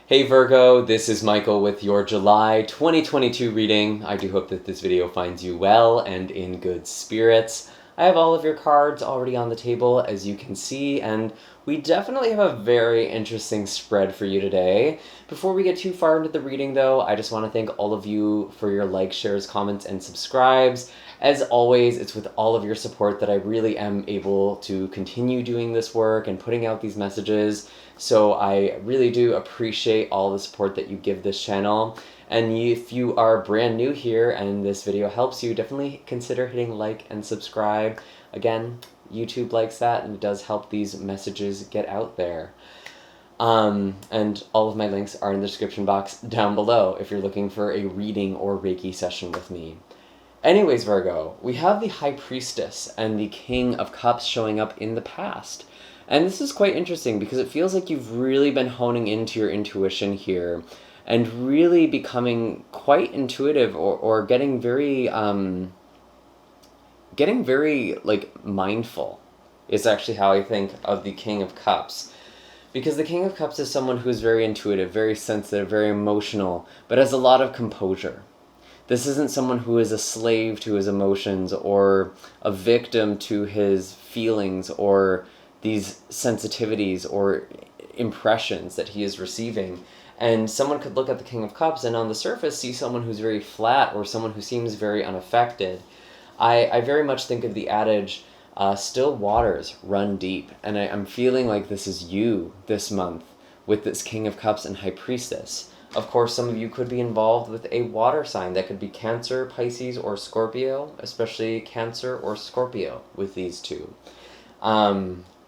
Hey Virgo, this is Michael with your July 2022 reading. I do hope that this video finds you well and in good spirits. I have all of your cards already on the table, as you can see, and we definitely have a very interesting spread for you today. Before we get too far into the reading, though, I just want to thank all of you for your likes, shares, comments, and subscribes. As always, it's with all of your support that I really am able to continue doing this work and putting out these messages. So I really do appreciate all the support that you give this channel. And if you are brand new here and this video helps you, definitely consider hitting like and subscribe. Again, YouTube likes that and it does help these messages get out there. And all of my links are in the description box down below if you're looking for a reading or Reiki session with me. Anyways, Virgo, we have the High Priestess and the King of Cups showing up in the past. And this is quite interesting because it feels like you've really been honing into your intuition here and really becoming quite intuitive or getting very like mindful is actually how I think of the King of Cups. Because the King of Cups is someone who's very intuitive, very sensitive, very emotional, but has a lot of composure. This isn't someone who is a slave to his emotions or a victim to his feelings or these sensitivities or impressions that he is receiving. And someone could look at the King of Cups and on the surface see someone who's very flat or someone who seems very unaffected. I very much think of the adage, still waters run deep. And I'm feeling like this is you this month with this King of Cups and High Priestess. Of course, some of you could be involved with a water sign. That could be Cancer, Pisces, or Scorpio, especially Cancer or Scorpio with these two.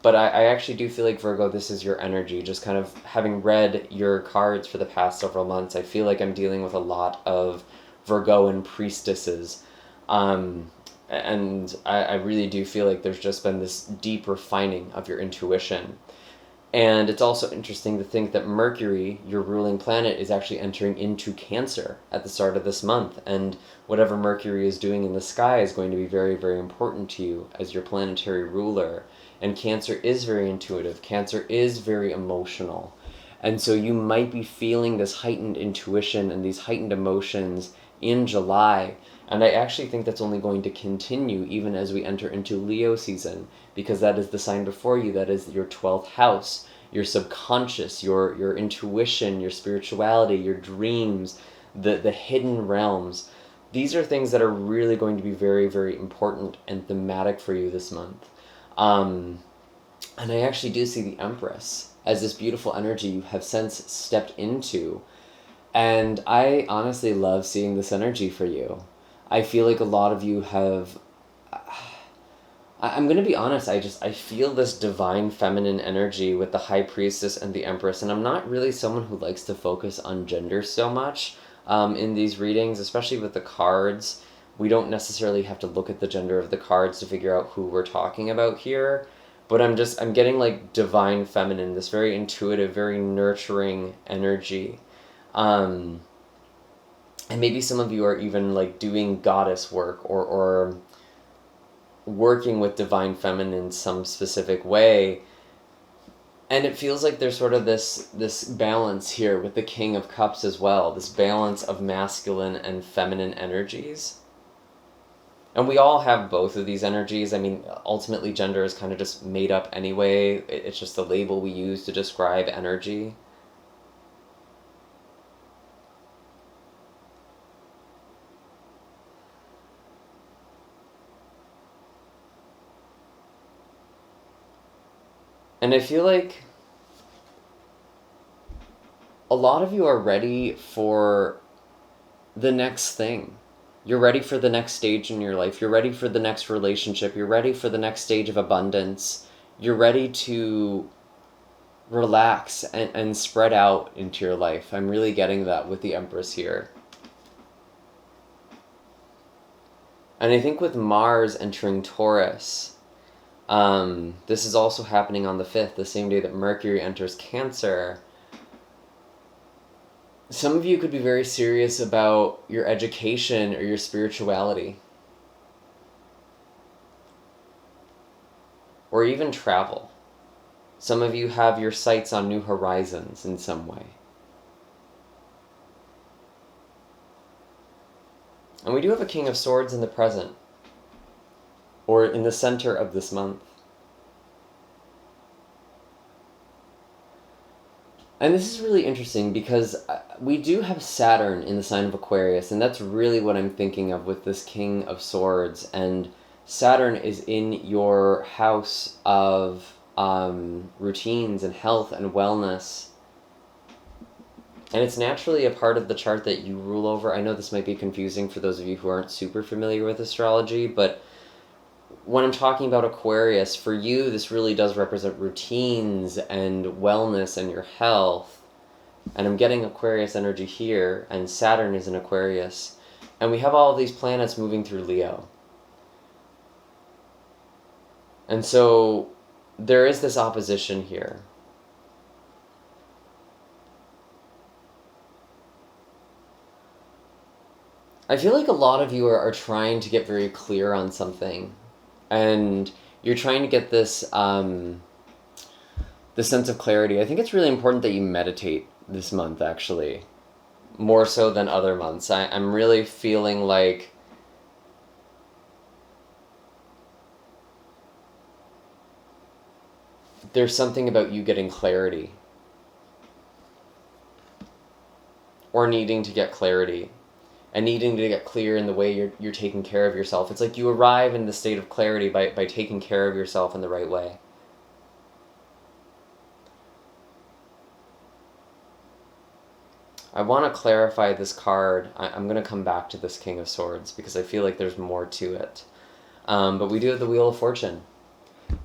But I actually do feel like, Virgo, this is your energy. Just kind of having read your cards for the past several months, I feel like I'm dealing with a lot of Virgoan priestesses. And I really do feel like there's just been this deep refining of your intuition. And it's also interesting to think that Mercury, your ruling planet, is actually entering into Cancer at the start of this month. And whatever Mercury is doing in the sky is going to be very, very important to you as your planetary ruler. And Cancer is very intuitive. Cancer is very emotional. And so you might be feeling this heightened intuition and these heightened emotions in July. And I actually think that's only going to continue even as we enter into Leo season, because that is the sign before you. That is your 12th house, your subconscious, your intuition, your spirituality, your dreams, the hidden realms. These are things that are really going to be very, very important and thematic for you this month. And I actually do see the Empress as this beautiful energy you have since stepped into. And I honestly love seeing this energy for you. I feel like a lot of you have... I'm going to be honest, I feel this divine feminine energy with the High Priestess and the Empress, and I'm not really someone who likes to focus on gender so much in these readings, especially with the cards. We don't necessarily have to look at the gender of the cards to figure out who we're talking about here, but I'm getting like divine feminine, this very intuitive, very nurturing energy. And maybe some of you are even like doing goddess work or working with divine feminine in some specific way. And it feels like there's sort of this balance here with the King of Cups as well, this balance of masculine and feminine energies. And we all have both of these energies. I mean, ultimately gender is kind of just made up anyway. It's just the label we use to describe energy. And I feel like a lot of you are ready for the next thing. You're ready for the next stage in your life. You're ready for the next relationship. You're ready for the next stage of abundance. You're ready to relax and spread out into your life. I'm really getting that with the Empress here. And I think with Mars entering Taurus, this is also happening on the 5th, the same day that Mercury enters Cancer. Some of you could be very serious about your education or your spirituality. Or even travel. Some of you have your sights on new horizons in some way. And we do have a King of Swords in the present, or in the center of this month. And this is really interesting because we do have Saturn in the sign of Aquarius, and that's really what I'm thinking of with this King of Swords. And Saturn is in your house of routines and health and wellness. And it's naturally a part of the chart that you rule over. I know this might be confusing for those of you who aren't super familiar with astrology, but when I'm talking about Aquarius, for you, this really does represent routines and wellness and your health. And I'm getting Aquarius energy here, and Saturn is in Aquarius. And we have all of these planets moving through Leo. And so there is this opposition here. I feel like a lot of you are trying to get very clear on something. And you're trying to get this sense of clarity. I think it's really important that you meditate this month, actually. More so than other months. I'm really feeling like there's something about you getting clarity. Or needing to get clarity. And needing to get clear in the way you're taking care of yourself. It's like you arrive in the state of clarity by taking care of yourself in the right way. I want to clarify this card. I'm going to come back to this King of Swords because I feel like there's more to it. But we do have the Wheel of Fortune.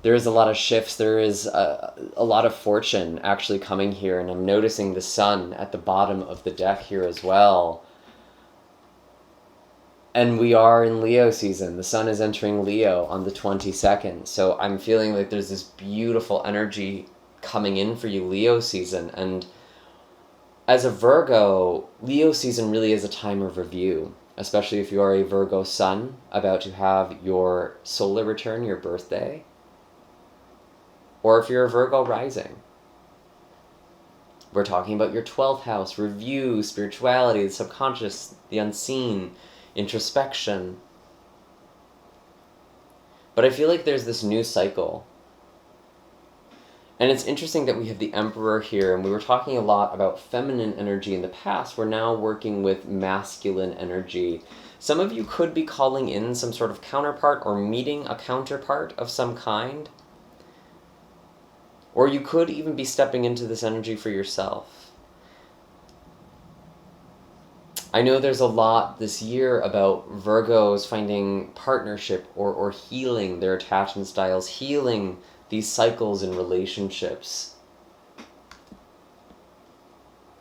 There is a lot of shifts. There is a lot of fortune actually coming here. And I'm noticing the sun at the bottom of the deck here as well. And we are in Leo season. The sun is entering Leo on the 22nd. So I'm feeling like there's this beautiful energy coming in for you, Leo season. And as a Virgo, Leo season really is a time of review, especially if you are a Virgo sun about to have your solar return, your birthday, or if you're a Virgo rising. We're talking about your 12th house, review, spirituality, the subconscious, the unseen, introspection. But I feel like there's this new cycle. And it's interesting that we have the Emperor here, and we were talking a lot about feminine energy in the past. We're now working with masculine energy. Some of you could be calling in some sort of counterpart or meeting a counterpart of some kind. Or you could even be stepping into this energy for yourself. I know there's a lot this year about Virgos finding partnership or healing their attachment styles, healing these cycles in relationships,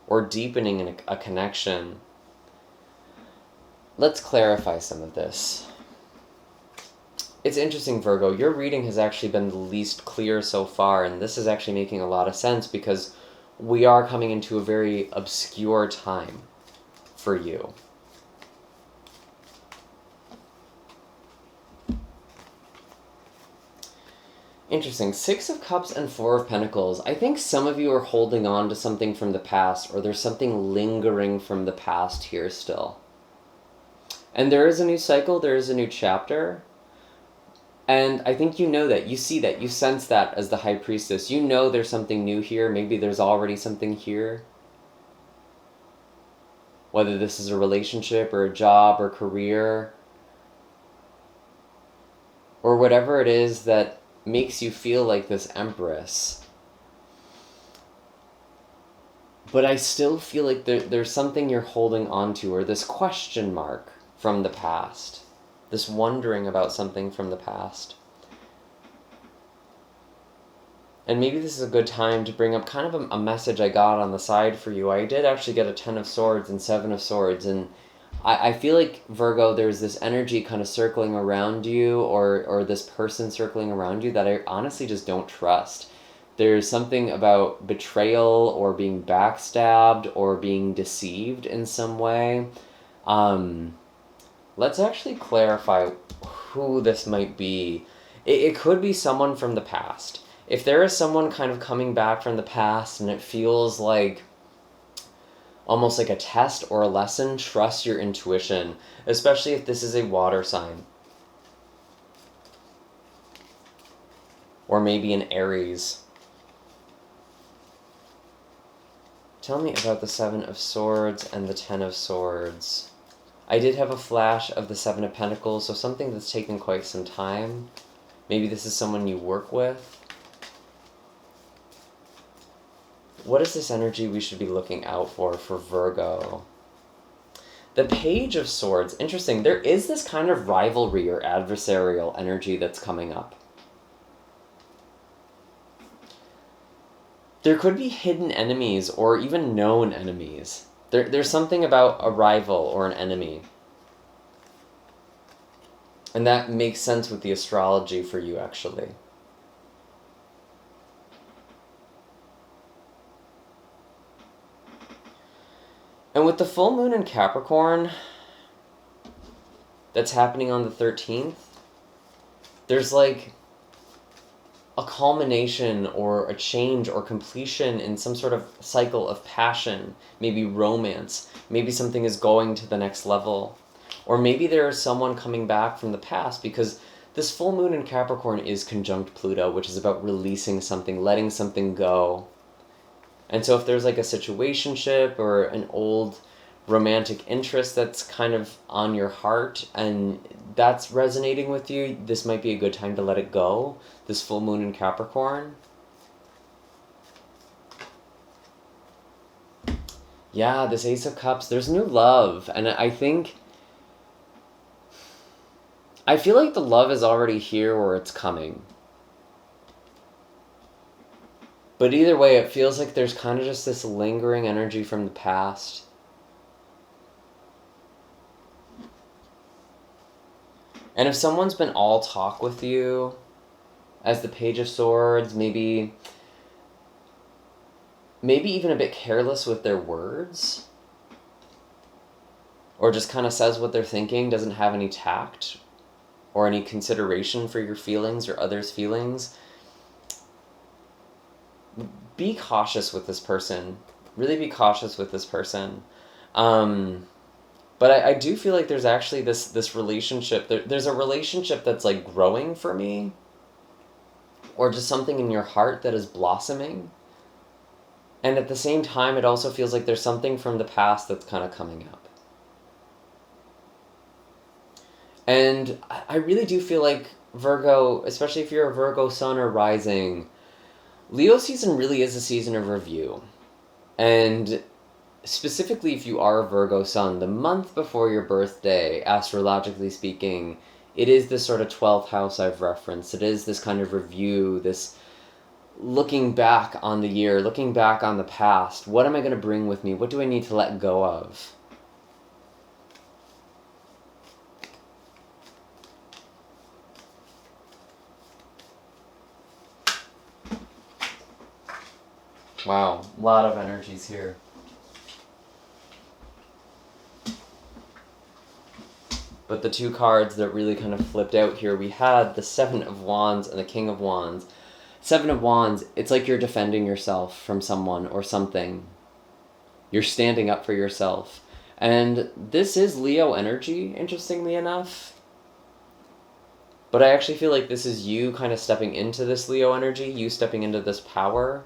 or deepening a connection. Let's clarify some of this. It's interesting, Virgo, your reading has actually been the least clear so far, and this is actually making a lot of sense because we are coming into a very obscure time for you. Interesting. 6 of Cups and 4 of Pentacles. I think some of you are holding on to something from the past, or there's something lingering from the past here still. And there is a new cycle, there is a new chapter. And I think you know that, you see that, you sense that as the High Priestess. You know there's something new here, maybe there's already something here. Whether this is a relationship or a job or career, or whatever it is that makes you feel like this Empress. But I still feel like there's something you're holding on to, or this question mark from the past. This wondering about something from the past. And maybe this is a good time to bring up kind of a message I got on the side for you. I did actually get a 10 of Swords and 7 of Swords, and I feel like, Virgo, there's this energy kind of circling around you, or this person circling around you that I honestly just don't trust. There's something about betrayal, or being backstabbed, or being deceived in some way. Let's actually clarify who this might be. It could be someone from the past. If there is someone kind of coming back from the past and it feels like almost like a test or a lesson. Trust your intuition, especially if this is a water sign. Or maybe an Aries. Tell me about the Seven of Swords and the Ten of Swords. I did have a flash of the Seven of Pentacles, so something that's taken quite some time. Maybe this is someone you work with. What is this energy we should be looking out for Virgo? The Page of Swords. Interesting. There is this kind of rivalry or adversarial energy that's coming up. There could be hidden enemies or even known enemies. There's something about a rival or an enemy. And that makes sense with the astrology for you, actually. And with the full moon in Capricorn that's happening on the 13th, there's like a culmination or a change or completion in some sort of cycle of passion, maybe romance, maybe something is going to the next level, or maybe there is someone coming back from the past, because this full moon in Capricorn is conjunct Pluto, which is about releasing something, letting something go. And so if there's like a situationship or an old romantic interest that's kind of on your heart and that's resonating with you, this might be a good time to let it go, this full moon in Capricorn. Yeah, this Ace of Cups, there's new love, and I feel like the love is already here or it's coming. But either way, it feels like there's kind of just this lingering energy from the past. And if someone's been all talk with you, as the Page of Swords, maybe even a bit careless with their words, or just kind of says what they're thinking, doesn't have any tact or any consideration for your feelings or others' feelings, be cautious with this person. Really be cautious with this person. But I do feel like there's actually this relationship. There's a relationship that's like growing for me. Or just something in your heart that is blossoming. And at the same time, it also feels like there's something from the past that's kind of coming up. And I really do feel like Virgo, especially if you're a Virgo sun or rising, Leo season really is a season of review. And specifically if you are a Virgo sun, the month before your birthday, astrologically speaking, it is this sort of 12th house I've referenced. It is this kind of review, this looking back on the year, looking back on the past. What am I going to bring with me? What do I need to let go of? Wow, a lot of energies here. But the two cards that really kind of flipped out here, we had the Seven of Wands and the King of Wands. Seven of Wands, it's like you're defending yourself from someone or something. You're standing up for yourself. And this is Leo energy, interestingly enough. But I actually feel like this is you kind of stepping into this Leo energy, you stepping into this power.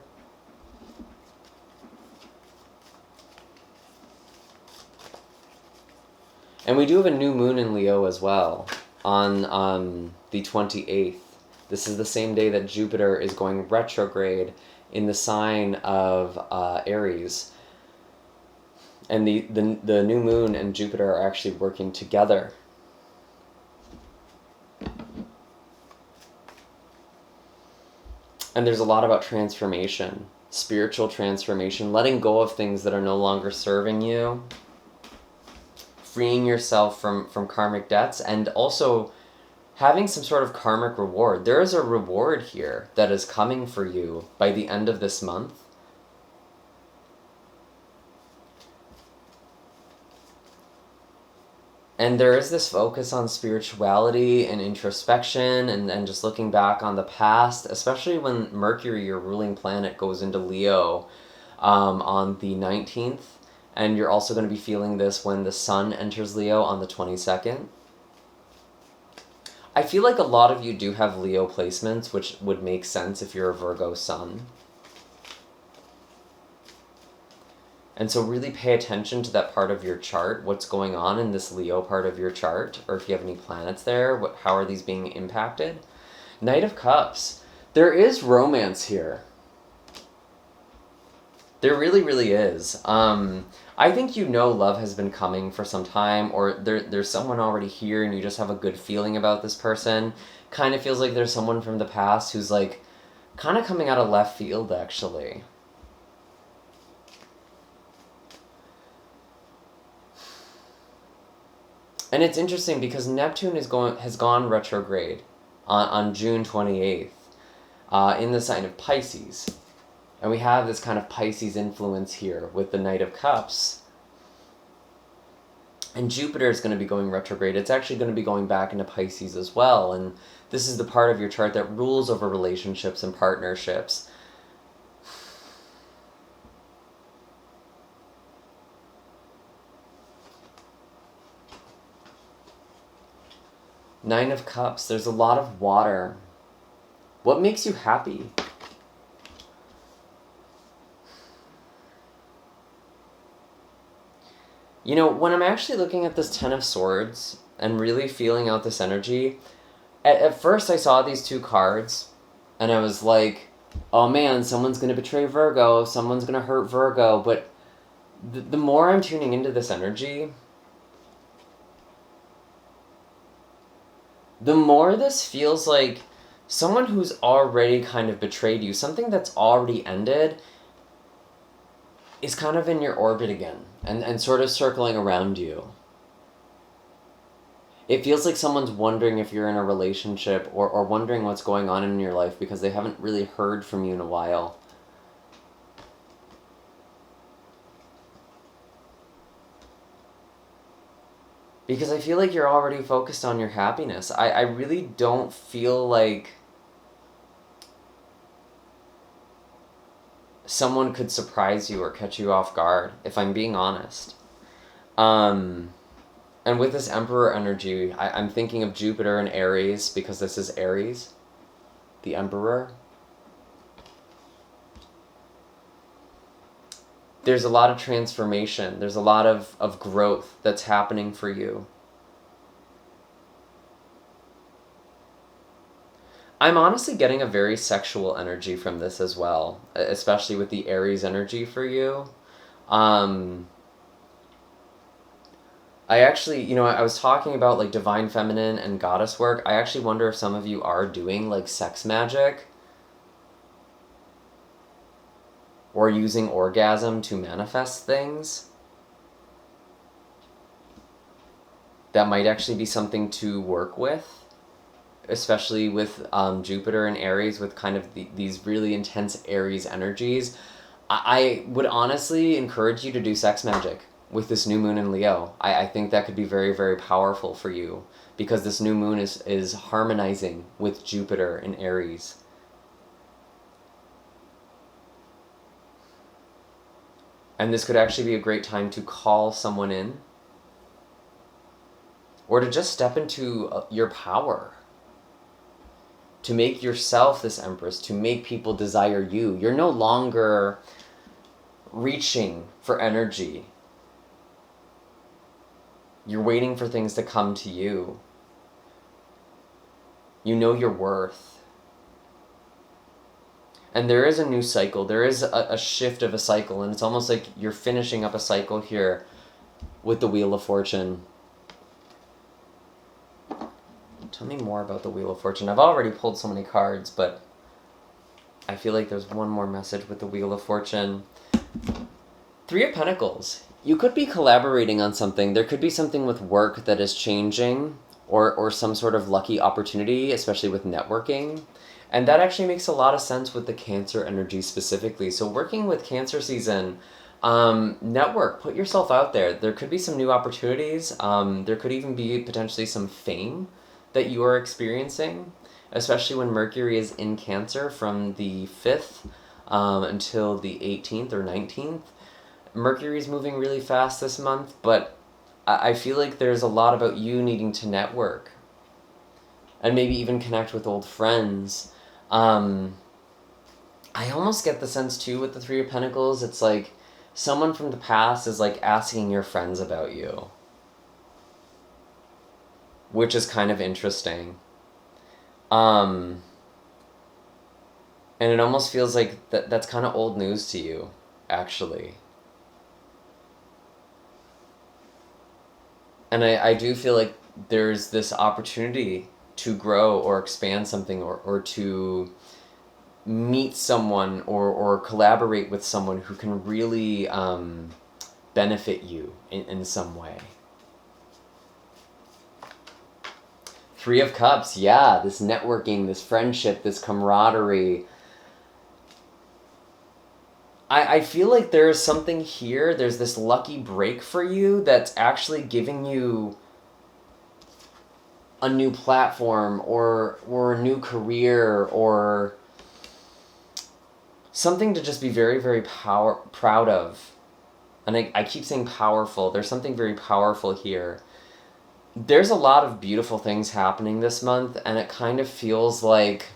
And we do have a new moon in Leo as well on the 28th. This is the same day that Jupiter is going retrograde in the sign of Aries. And the new moon and Jupiter are actually working together. And there's a lot about transformation, spiritual transformation, letting go of things that are no longer serving you, freeing yourself from karmic debts, and also having some sort of karmic reward. There is a reward here that is coming for you by the end of this month. And there is this focus on spirituality and introspection and just looking back on the past, especially when Mercury, your ruling planet, goes into Leo on the 19th. And you're also going to be feeling this when the sun enters Leo on the 22nd. I feel like a lot of you do have Leo placements, which would make sense if you're a Virgo sun. And so really pay attention to that part of your chart, what's going on in this Leo part of your chart, or if you have any planets there, how are these being impacted? Knight of Cups. There is romance here. There really, really is. I think you know love has been coming for some time, or there's someone already here and you just have a good feeling about this person. Kind of feels like there's someone from the past who's like kind of coming out of left field, actually. And it's interesting because Neptune has gone retrograde on June 28th in the sign of Pisces. And we have this kind of Pisces influence here with the Knight of Cups. And Jupiter is going to be going retrograde. It's actually going to be going back into Pisces as well. And this is the part of your chart that rules over relationships and partnerships. Nine of Cups. There's a lot of water. What makes you happy? You know, when I'm actually looking at this Ten of Swords and really feeling out this energy, at first I saw these two cards and I was like, oh man, someone's going to betray Virgo, someone's going to hurt Virgo. But the more I'm tuning into this energy, the more this feels like someone who's already kind of betrayed you, something that's already ended, is kind of in your orbit again and sort of circling around you. It feels like someone's wondering if you're in a relationship or wondering what's going on in your life because they haven't really heard from you in a while. Because I feel like you're already focused on your happiness. I really don't feel like someone could surprise you or catch you off guard, if I'm being honest. And with this Emperor energy, I'm thinking of Jupiter and Aries, because this is Aries, the Emperor. There's a lot of transformation. There's a lot of growth that's happening for you. I'm honestly getting a very sexual energy from this as well, especially with the Aries energy for you. I actually, you know, I was talking about like divine feminine and goddess work. I actually wonder if some of you are doing like sex magic or using orgasm to manifest things. That might actually be something to work with. Especially with Jupiter and Aries, with kind of these really intense Aries energies. I would honestly encourage you to do sex magic with this new moon in Leo. I think that could be very, very powerful for you, because this new moon is harmonizing with Jupiter and Aries. And this could actually be a great time to call someone in, or to just step into your power. To make yourself this Empress, to make people desire you. You're no longer reaching for energy. You're waiting for things to come to you. You know your worth. And there is a new cycle. There is a shift of a cycle, and it's almost like you're finishing up a cycle here with the Wheel of Fortune. Tell me more about the Wheel of Fortune. I've already pulled so many cards, but I feel like there's one more message with the Wheel of Fortune. Three of Pentacles. You could be collaborating on something. There could be something with work that is changing, or some sort of lucky opportunity, especially with networking. And that actually makes a lot of sense with the Cancer energy specifically. So working with Cancer season, network, put yourself out there. There could be some new opportunities. There could even be potentially some fame that you are experiencing, especially when Mercury is in Cancer from the 5th until the 18th or 19th. Mercury's moving really fast this month, but I feel like there's a lot about you needing to network and maybe even connect with old friends. I almost get the sense too with the Three of Pentacles, it's like someone from the past is like asking your friends about you, which is kind of interesting. And it almost feels like that's kind of old news to you, actually. And I do feel like there's this opportunity to grow or expand something, or to meet someone, or collaborate with someone who can really benefit you in some way. Three of Cups, yeah, this networking, this friendship, this camaraderie. I feel like there's something here, there's this lucky break for you that's actually giving you a new platform, or a new career, or something to just be very, very proud of. And I keep saying powerful. There's something very powerful here. There's a lot of beautiful things happening this month, and it kind of feels like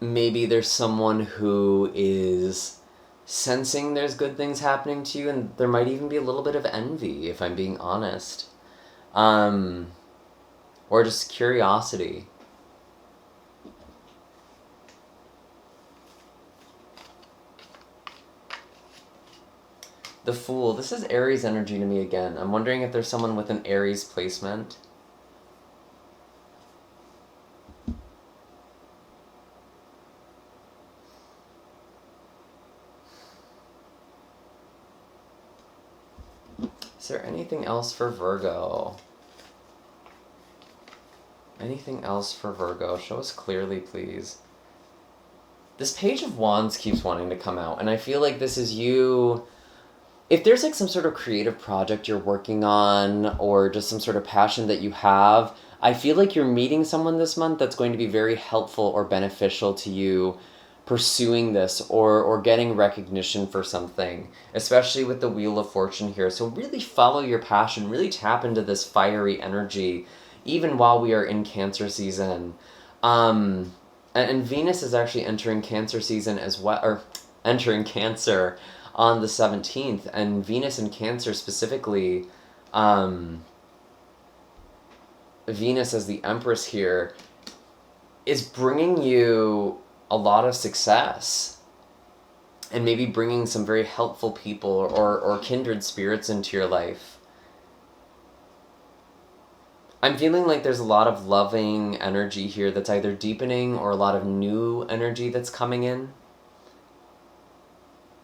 maybe there's someone who is sensing there's good things happening to you, and there might even be a little bit of envy, if I'm being honest. Or just curiosity. The Fool. This is Aries energy to me again. I'm wondering if there's someone with an Aries placement. Is there anything else for Virgo? Anything else for Virgo? Show us clearly, please. This Page of Wands keeps wanting to come out, and I feel like this is you. If there's like some sort of creative project you're working on, or just some sort of passion that you have, I feel like you're meeting someone this month that's going to be very helpful or beneficial to you pursuing this, or getting recognition for something, especially with the Wheel of Fortune here. So really follow your passion, really tap into this fiery energy, even while we are in Cancer season. And Venus is actually entering Cancer season as well, or entering Cancer on the 17th, and Venus in Cancer specifically, Venus as the Empress here, is bringing you a lot of success, and maybe bringing some very helpful people, or kindred spirits into your life. I'm feeling like there's a lot of loving energy here that's either deepening, or a lot of new energy that's coming in.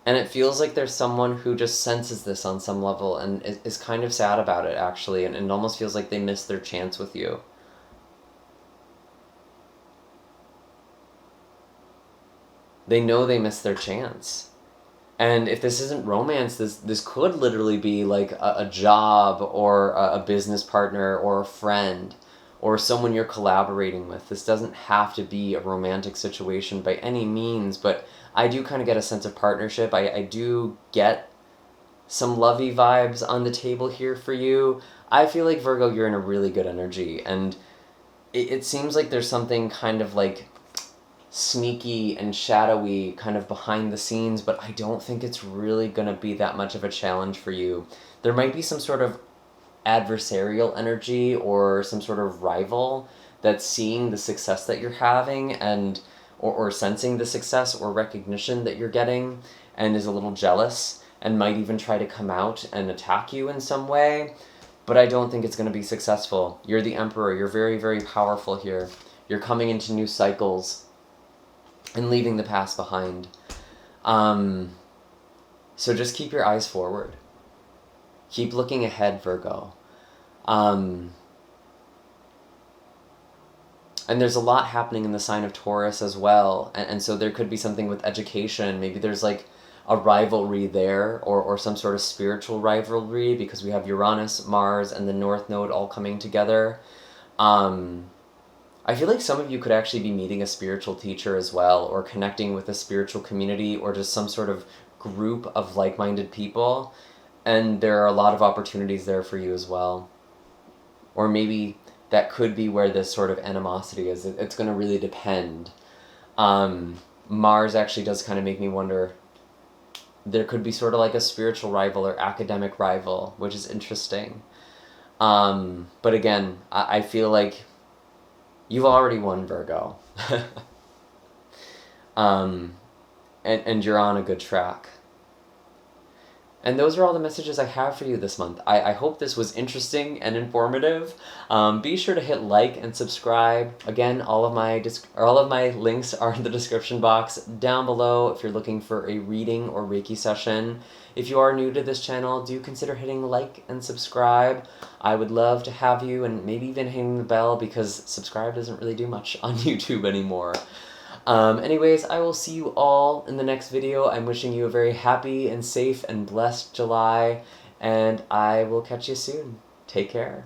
And it feels like there's someone who just senses this on some level and is kind of sad about it, actually, and it almost feels like they missed their chance with you. They know they missed their chance. And if this isn't romance, this could literally be like a job, or a business partner, or a friend, or someone you're collaborating with. This doesn't have to be a romantic situation by any means, but I do kind of get a sense of partnership. I do get some lovey vibes on the table here for you. I feel like, Virgo, you're in a really good energy, and it seems like there's something kind of like sneaky and shadowy kind of behind the scenes, but I don't think it's really going to be that much of a challenge for you. There might be some sort of adversarial energy, or some sort of rival that's seeing the success that you're having, and or sensing the success or recognition that you're getting, and is a little jealous, and might even try to come out and attack you in some way. But I don't think it's going to be successful. You're the Emperor. You're very, very powerful here. You're coming into new cycles and leaving the past behind. So just keep your eyes forward. Keep looking ahead, Virgo. And there's a lot happening in the sign of Taurus as well. And so there could be something with education. Maybe there's like a rivalry there, or some sort of spiritual rivalry, because we have Uranus, Mars, and the North Node all coming together. I feel like some of you could actually be meeting a spiritual teacher as well, or connecting with a spiritual community, or just some sort of group of like-minded people, and there are a lot of opportunities there for you as well. Or maybe that could be where this sort of animosity is. It's going to really depend. Mars actually does kind of make me wonder, there could be sort of like a spiritual rival or academic rival, which is interesting. But again, I feel like you've already won, Virgo. And you're on a good track. And those are all the messages I have for you this month. I hope this was interesting and informative. Be sure to hit like and subscribe. Again, all of my links are in the description box down below if you're looking for a reading or Reiki session. If you are new to this channel, do consider hitting like and subscribe. I would love to have you, and maybe even hitting the bell, because subscribe doesn't really do much on YouTube anymore. Anyways, I will see you all in the next video. I'm wishing you a very happy and safe and blessed July, and I will catch you soon. Take care.